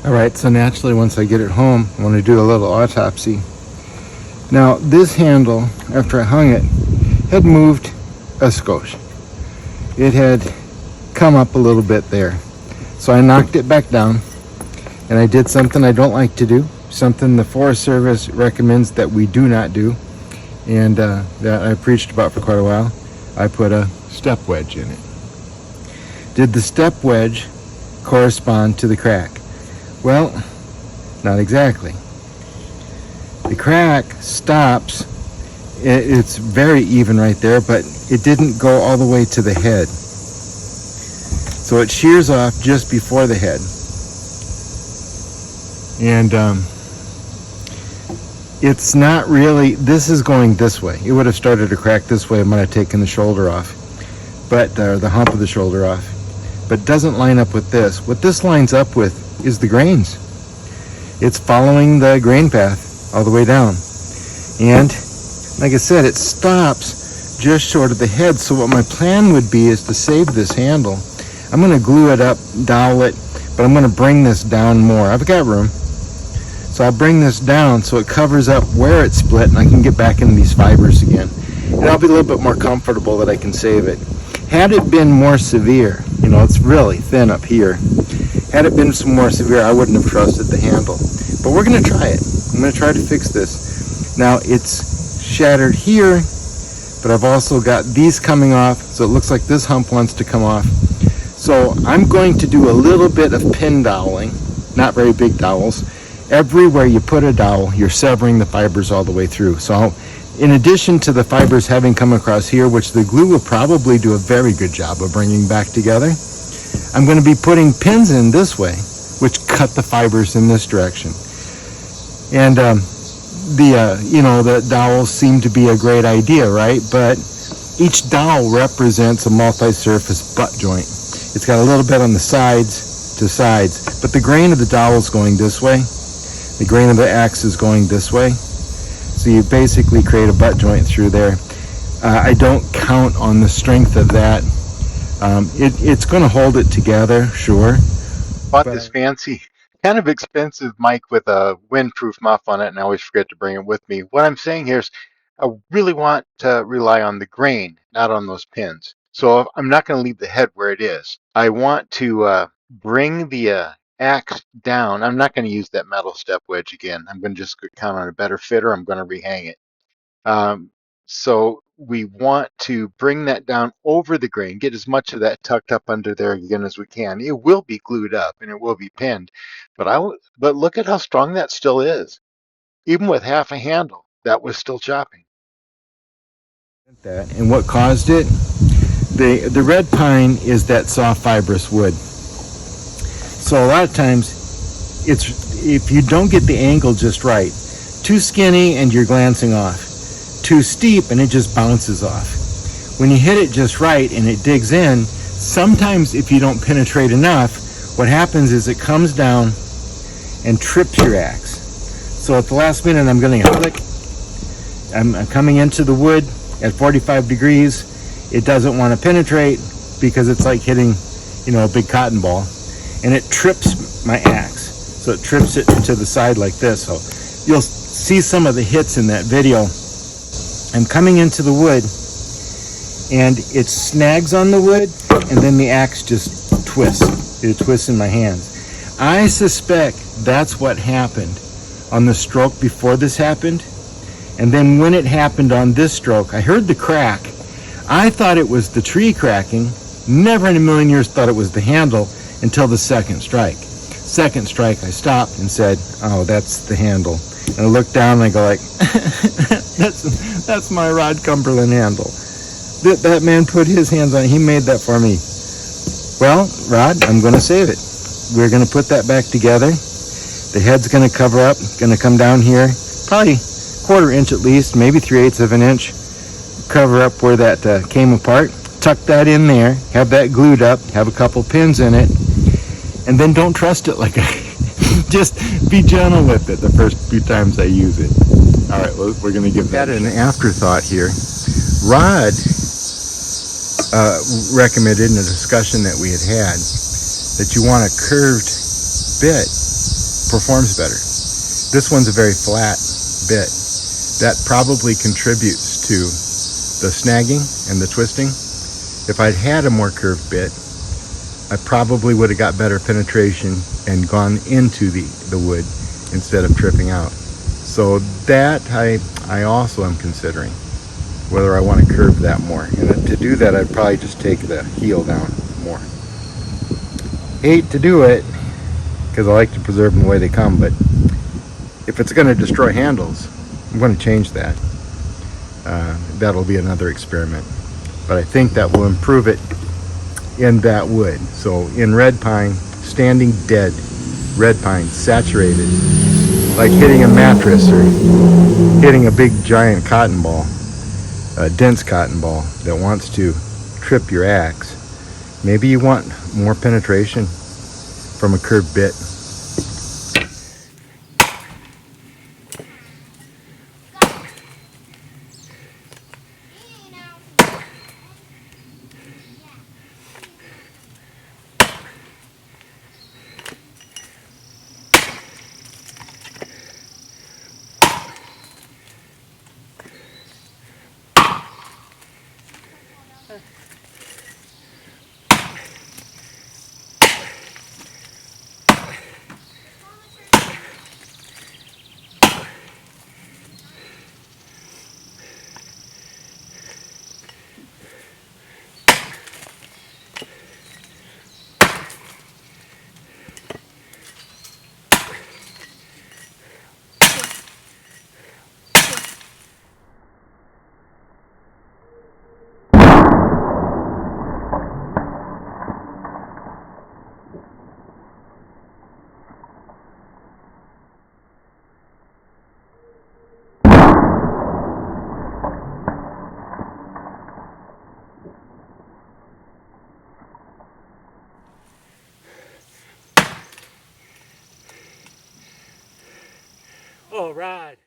All right, so naturally once I get it home, I want to do a little autopsy. Now this handle, after I hung it, had moved a skosh. It had come up a little bit there. So I knocked it back down, and I did something I don't like to do, something the Forest Service recommends that we do not do, and that I preached about for quite a while. I put a step wedge in it. Did the step wedge correspond to the crack? Well, not exactly. The crack stops, it's very even right there, but it didn't go all the way to the head. So it shears off just before the head. And it's not really, this is going this way. It would have started to crack this way. I might have taken the shoulder off, but the hump of the shoulder off. But it doesn't line up with this. What this lines up with is the grains. It's following the grain path all the way down. And like I said, it stops just short of the head. So what my plan would be is to save this handle. I'm going to glue it up, dowel it, but I'm going to bring this down more. I've got room. So I'll bring this down so it covers up where it split and I can get back into these fibers again. And I'll be a little bit more comfortable that I can save it. Had it been more severe, you know, it's really thin up here. Had it been some more severe, I wouldn't have trusted the handle. But we're going to try it. I'm going to try to fix this. Now it's shattered here, but I've also got these coming off, so it looks like this hump wants to come off. So I'm going to do a little bit of pin doweling, not very big dowels. Everywhere you put a dowel, you're severing the fibers all the way through. So in addition to the fibers having come across here, which the glue will probably do a very good job of bringing back together, I'm going to be putting pins in this way, which cut the fibers in this direction. And the dowels seem to be a great idea, right? But each dowel represents a multi-surface butt joint. It's got a little bit on the sides to sides, but the grain of the dowel is going this way. The grain of the axe is going this way. So you basically create a butt joint through there. I don't count on the strength of that. It's going to hold it together, sure. Bought this fancy, kind of expensive mic with a windproof muff on it, and I always forget to bring it with me. What I'm saying here is I really want to rely on the grain, not on those pins. So I'm not going to leave the head where it is. I want to bring the axe down. I'm not going to use that metal step wedge again. I'm going to just count on a better fit, or I'm going to rehang it. So we want to bring that down over the grain, get as much of that tucked up under there again as we can. It will be glued up and it will be pinned, but look at how strong that still is. Even with half a handle, that was still chopping. And what caused it? The red pine is that soft fibrous wood. So a lot of times, if you don't get the angle just right, too skinny and you're glancing off, too steep and it just bounces off. When you hit it just right and it digs in, sometimes if you don't penetrate enough, what happens is it comes down and trips your axe. So at the last minute I'm going to click. I'm coming into the wood at 45 degrees. It doesn't want to penetrate because it's like hitting, a big cotton ball. And it trips my axe. So it trips it to the side like this. So you'll see some of the hits in that video. I'm coming into the wood and it snags on the wood and then the axe just twists. It twists in my hands. I suspect that's what happened on the stroke before this happened. And then when it happened on this stroke, I heard the crack. I thought it was the tree cracking. Never in a million years thought it was the handle until the second strike. Second strike, I stopped and said, oh, that's the handle. And I looked down and I go like, that's my Rod Cumberland handle. That man put his hands on it. He made that for me. Well, Rod, I'm going to save it. We're going to put that back together. The head's going to cover up, going to come down here, probably 1/4 inch at least, maybe 3/8 of an inch. Cover up where that came apart. Tuck that in there, have that glued up, have a couple pins in it, and then don't trust it like just be gentle with it the first few times I use it. All right, well, we're going to give that an afterthought here. Rod recommended in a discussion that we had that you want a curved bit performs better. This one's a very flat bit. That probably contributes to the snagging and the twisting. If I'd had a more curved bit, I probably would have got better penetration and gone into the wood instead of tripping out. So that I also am considering, whether I want to curve that more. And to do that, I'd probably just take the heel down more. Hate to do it, because I like to preserve them the way they come, but if it's going to destroy handles, I'm going to change that. That'll be another experiment. But I think that will improve it in that wood. So in red pine, standing dead, red pine, saturated, like hitting a mattress or hitting a big giant cotton ball, a dense cotton ball that wants to trip your axe. Maybe you want more penetration from a curved bit. All right.